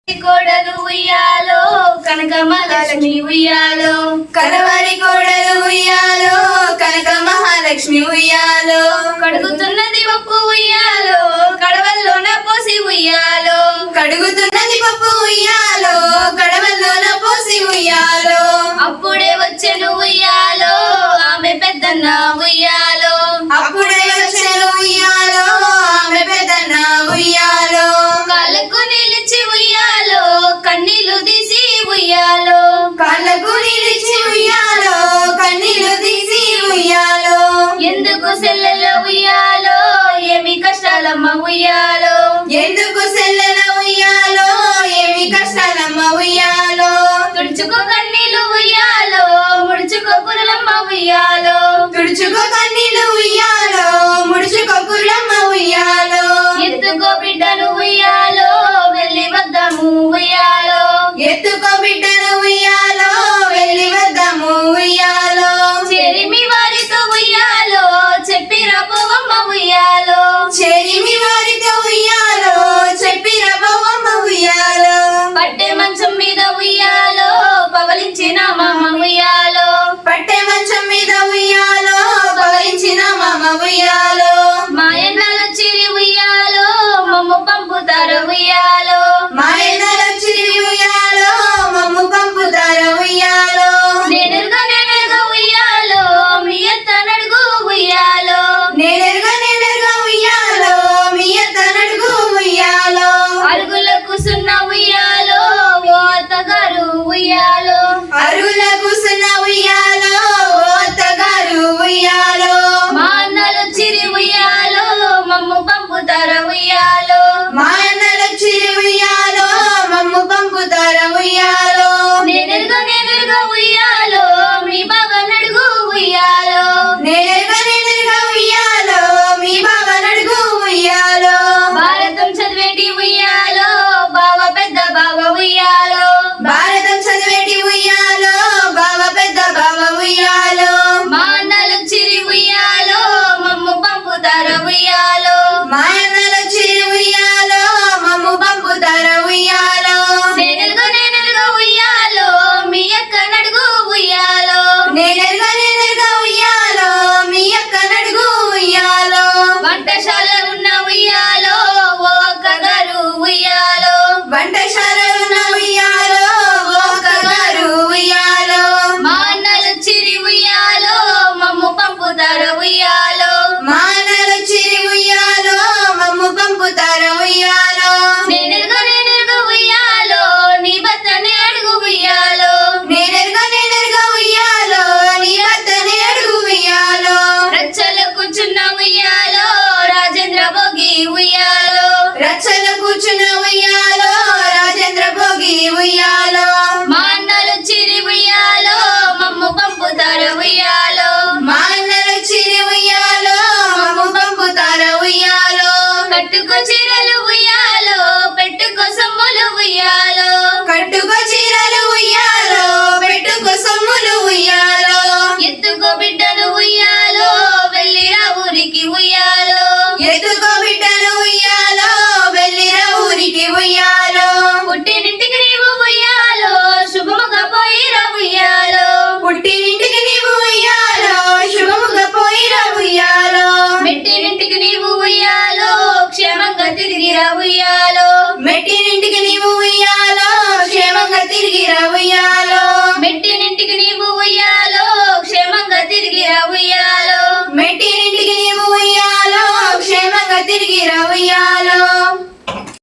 కోడలు ఉయ్యాలో కనకమహాలక్ష్మి ఉయ్యాలో కనవరి కోడలు ఉయ్యాలో కనక మహాలక్ష్మి ఉయ్యాలో కడుగుతున్నది పప్పు ఉయ్యాలో కడవల్లోన పోసి ఉయ్యాలో కడుగుతున్నది పప్పు ఉయ్యాలో కడవల్లోన పోసి ఉయ్యాలో అప్పుడే వచ్చెను ఉయ్యాలో ఆమె పెద్దన్న ఉయ్యాలో అప్పుడే వచ్చెను ఉయ్యాలో ఆమె పెద్దన్న ఉయ్యాలో కాళ్ళకు నిలిచి ఉయ్యాలో కన్నీళ్లు తీసి ఉయ్యాలో కాళ్ళకు నిలిచి ఉయ్యాలో కన్నీళ్లు తీసి ఉయ్యాలో ఎందుకు సెల్లెల ఉయ్యాలో ఏమి కష్టాలమ్మ ఉయ్యాలో ఎందుకు సెల్లెల ఉయ్యాలో ఏమి కష్టాలమ్మ ఉయ్యాలో తుడుచుకో కన్నీళ్లు ఉయ్యాలో ముడుచుకో పురలమ్మ ఉయ్యాలో తుడుచుకో కన్నీళ్లు ఉయ్యాలో ముడుచుకో పుర్లమ్మ ఉయ్యాలో ఎత్తుకో బిడ్డను ఉయ్యాలో వెళ్ళి వద్దాము ఉయ్యాలో ఎత్తుకో బిడ్డను ఉయ్యాలో వెళ్ళి వద్దాము ఉయ్యాలో చెరిమి వారితో ఉయ్యాలో చెప్పి రాపోవమ్మ ఉయ్యాలో చెరిమి వారితో ఉయ్యాలో చెప్పి రవ్వమ్మ ఉయ్యాలో పట్టే మంచం మీద ఉయ్యాలో పవలించిన మామ ఉయ్యాలో పట్టె మంచం మీద ఉయ్యాలో పవరించిన మామ ఉయ్యాలో మాయన్నల చిరి ఉయ్యాలో మమ్ము పంపుతారు ఉయ్యాలో మాయనల చిరి ఉయ్యాలో మమ్ము పంపుతార ఉయ్యాలో నేనుగా ఉయ్యాలో మీ అత్త నడుగు ఉయ్యాలో నేనెరుగా ఉయ్యాలో మీ అత్త నడుగు ఉయ్యాలో అరుగుల కూసున్న ఉయ్యాలో ఓ అత్తగారు ఉయ్యాలో అరుగుల కూసున్న ఉయ్యాలో ఓ అత్తగారు ఉయ్యాలో మా అన్నలు చిరి ఉయ్యాలో మమ్ము పంపుతారు ఉయ్యాలో మా అన్నల చిరి ఉయ్యాలో మమ్ము పంపుతార ఉయ్యాలో నేనుగా ఉయ్యాలో మీ బాగా నడుగు ఉయ్యాలో నేనెరుగా ఉయ్యాలో మీ బావ నడుగు ఉయ్యాలో భారతం చదివేటి ఉయ్యాలో బావ పెద్ద బావ ఉయ్యాలో భారతం చదివేటి ఉయ్యాలో బావ పెద్ద బావ ఉయ్యాలో మా అన్నలు చిరి ఉయ్యాలో మమ్ము పంపుతారు ఉయ్యాలో మా అన్నల చిరి ఉయ్యాలో మమ్ము పంపుతార ఉయ్యాలో నేనుగా ఉయ్యాలో మీ అక్క నడుగు ఉయ్యాలో నేనెరుగా ఉయ్యాలో మీ అక్క నడుగు ఉయ్యాలో వంటశాల ఉన్న ఉయ్యాలో ఓ అక్కగారు ఉయ్యాలో వంటశాల ఉన్న ఉయ్యాలో ఓ అక్కగారు ఉయ్యాలో మా అన్నలు చిరి ఉయ్యాలో మమ్ము పంపుతారు ఉయ్యాలో మా అన్నల చిరి ఉయ్యాలో మమ్ము పంపుతార ఉయ్యాలో నేనుగా ఉయ్యాలో నీ భర్తని అడుగు ఉయ్యాలో నేనెరుగా ఉయ్యాలో నీ భర్తని అడుగు ఉయ్యాలో రచ్చల కూర్చున్న ఉయ్యాలో రాజేంద్ర భోగి ఉయ్యాలో రచ్చల కూర్చున్న ఉయ్యాలో రాజేంద్ర భోగి ఉయ్యాలో మా అన్నలు చిరి ఉయ్యాలో మమ్ము పంపుతారు ఉయ్యాలో మా అన్నల చిరి ఉయ్యాలో మమ్ము పంపుతార ఉయ్యాలో కట్టుకో చీరలు ఉయ్యాలో పెట్టుకో సొమ్ములు ఉయ్యాలో కట్టుకో చీరలు ఉయ్యాలో పెట్టుకో సొమ్ములు ఉయ్యాలో ఎత్తుకో బిడ్డను ఉయ్యాలో వెళ్ళిరా ఊరికి ఉయ్యాలో ఎత్తుకో బిడ్డను ఉయ్యాలో వెళ్ళిరా ఊరికి ఉయ్యాలో పుట్టినింటికి నీవు ఉయ్యాలో శుభముగా పోయిరా ఉయ్యాలో పుట్టినింటికి నీవు ఉయ్యాలో శుభముగా పోయిరా ఉయ్యాలో మెట్టినింటికి నీవు ఉయ్యాలో క్షేమంగా తిరిగిరా ఉయ్యాలో మెట్టినింటికి నీవు ఉయ్యాలో క్షేమంగా తిరిగిరా ఉయ్యాలో మెట్టినింటికి నీవు ఉయ్యాలో క్షేమంగా తిరిగిరా ఉయ్యాలో మెట్టినింటికి నీవు ఉయ్యాలో క్షేమంగా తిరిగిరా ఉయ్యాలో